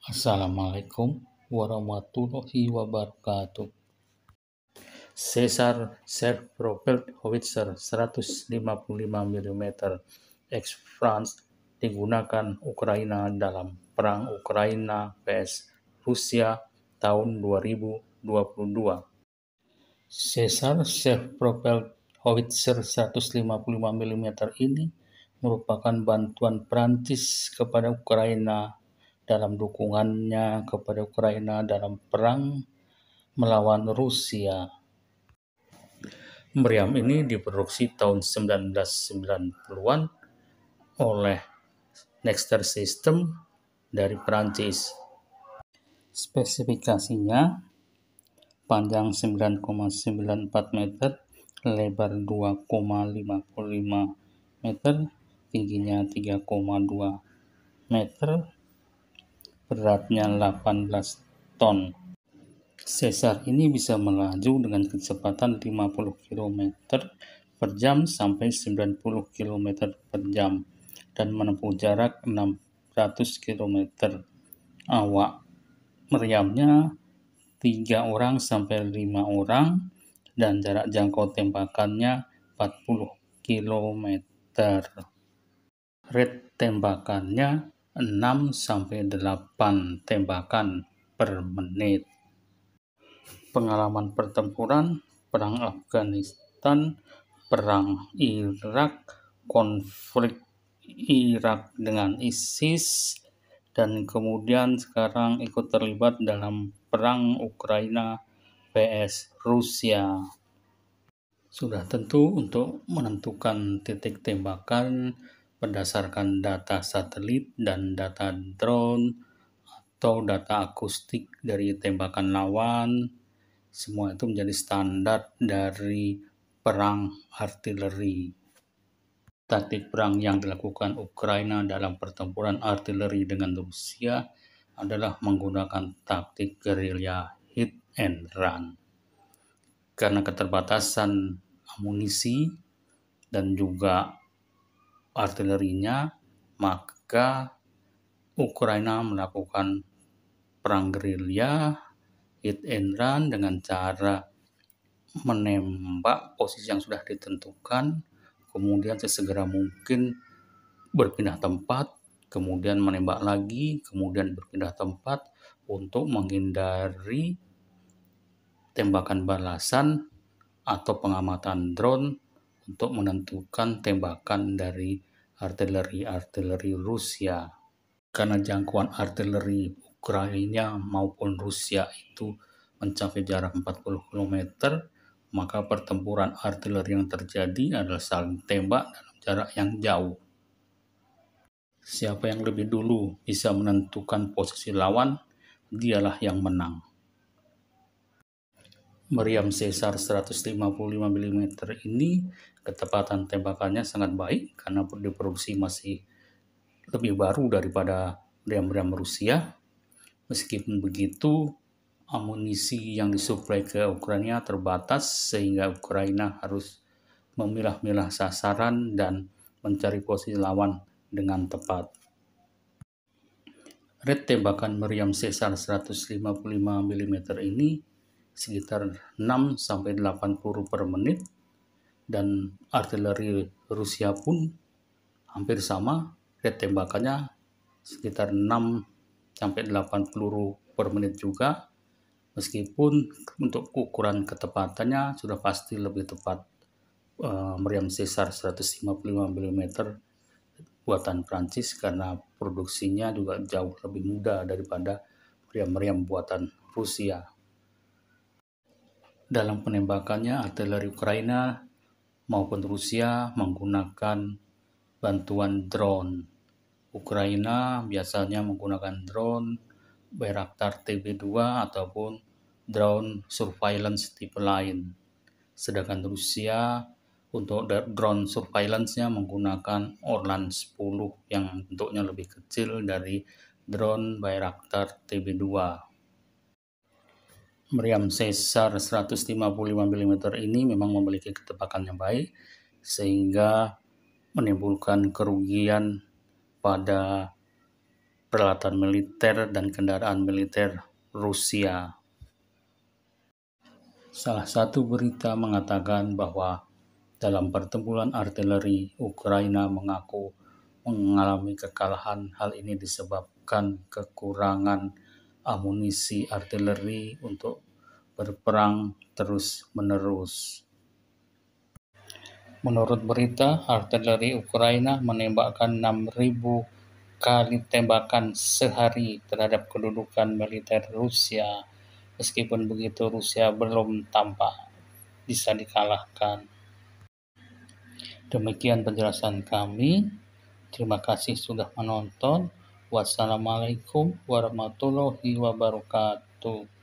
Assalamualaikum warahmatullahi wabarakatuh. Caesar Self-Propelled Howitzer 155 mm X France digunakan Ukraina dalam Perang Ukraina vs Rusia tahun 2022. Caesar Self-Propelled Howitzer 155 mm ini merupakan bantuan Prancis kepada Ukraina dalam dukungannya kepada Ukraina dalam perang melawan Rusia. Meriam ini diproduksi tahun 1990-an oleh Nexter System dari Prancis. Spesifikasinya panjang 9,94 meter, lebar 2,55 meter, tingginya 3,2 meter, beratnya 18 ton. Caesar ini bisa melaju dengan kecepatan 50 km per jam sampai 90 km per jam dan menempuh jarak 600 km. Awak meriamnya 3 orang sampai 5 orang dan jarak jangkau tembakannya 40 km. Rate tembakannya 6-8 tembakan per menit. Pengalaman pertempuran, Perang Afghanistan, Perang Irak, konflik Irak dengan ISIS, dan kemudian sekarang ikut terlibat dalam Perang Ukraina vs Rusia. Sudah tentu untuk menentukan titik tembakan berdasarkan data satelit dan data drone atau data akustik dari tembakan lawan, semua itu menjadi standar dari perang artileri. Taktik perang yang dilakukan Ukraina dalam pertempuran artileri dengan Rusia adalah menggunakan taktik gerilya hit and run. Karena keterbatasan amunisi dan juga artilerinya, maka Ukraina melakukan perang gerilya hit and run dengan cara menembak posisi yang sudah ditentukan, kemudian sesegera mungkin berpindah tempat, kemudian menembak lagi, kemudian berpindah tempat untuk menghindari tembakan balasan atau pengamatan drone untuk menentukan tembakan dari artileri Rusia. Karena jangkauan artileri Ukraina maupun Rusia itu mencapai jarak 40 km, maka pertempuran artileri yang terjadi adalah saling tembak dalam jarak yang jauh. Siapa yang lebih dulu bisa menentukan posisi lawan, dialah yang menang. Meriam Caesar 155 mm ini ketepatan tembakannya sangat baik karena diproduksi masih lebih baru daripada meriam-meriam Rusia. Meskipun begitu, amunisi yang disuplai ke Ukraina terbatas sehingga Ukraina harus memilah-milah sasaran dan mencari posisi lawan dengan tepat. Rate tembakan meriam Caesar 155 mm ini sekitar 6-8 peluru per menit, dan artileri Rusia pun hampir sama, rate tembakannya sekitar 6-8 peluru per menit juga, meskipun untuk ukuran ketepatannya sudah pasti lebih tepat meriam Caesar 155 mm buatan Prancis karena produksinya juga jauh lebih mudah daripada meriam-meriam buatan Rusia. Dalam penembakannya, artileri Ukraina maupun Rusia menggunakan bantuan drone. Ukraina biasanya menggunakan drone Bayraktar TB2 ataupun drone surveillance tipe lain. Sedangkan Rusia untuk drone surveillance-nya menggunakan Orlan 10 yang bentuknya lebih kecil dari drone Bayraktar TB2. Meriam Caesar 155 mm ini memang memiliki ketepatan yang baik sehingga menimbulkan kerugian pada peralatan militer dan kendaraan militer Rusia. Salah satu berita mengatakan bahwa dalam pertempuran artileri, Ukraina mengaku mengalami kekalahan. Hal ini disebabkan kekurangan amunisi artileri untuk berperang terus-menerus. Menurut berita, artileri Ukraina menembakkan 6.000 kali tembakan sehari terhadap kedudukan militer Rusia. Meskipun begitu, Rusia belum tampak bisa dikalahkan. Demikian penjelasan kami. Terima kasih sudah menonton. Wassalamualaikum warahmatullahi wabarakatuh.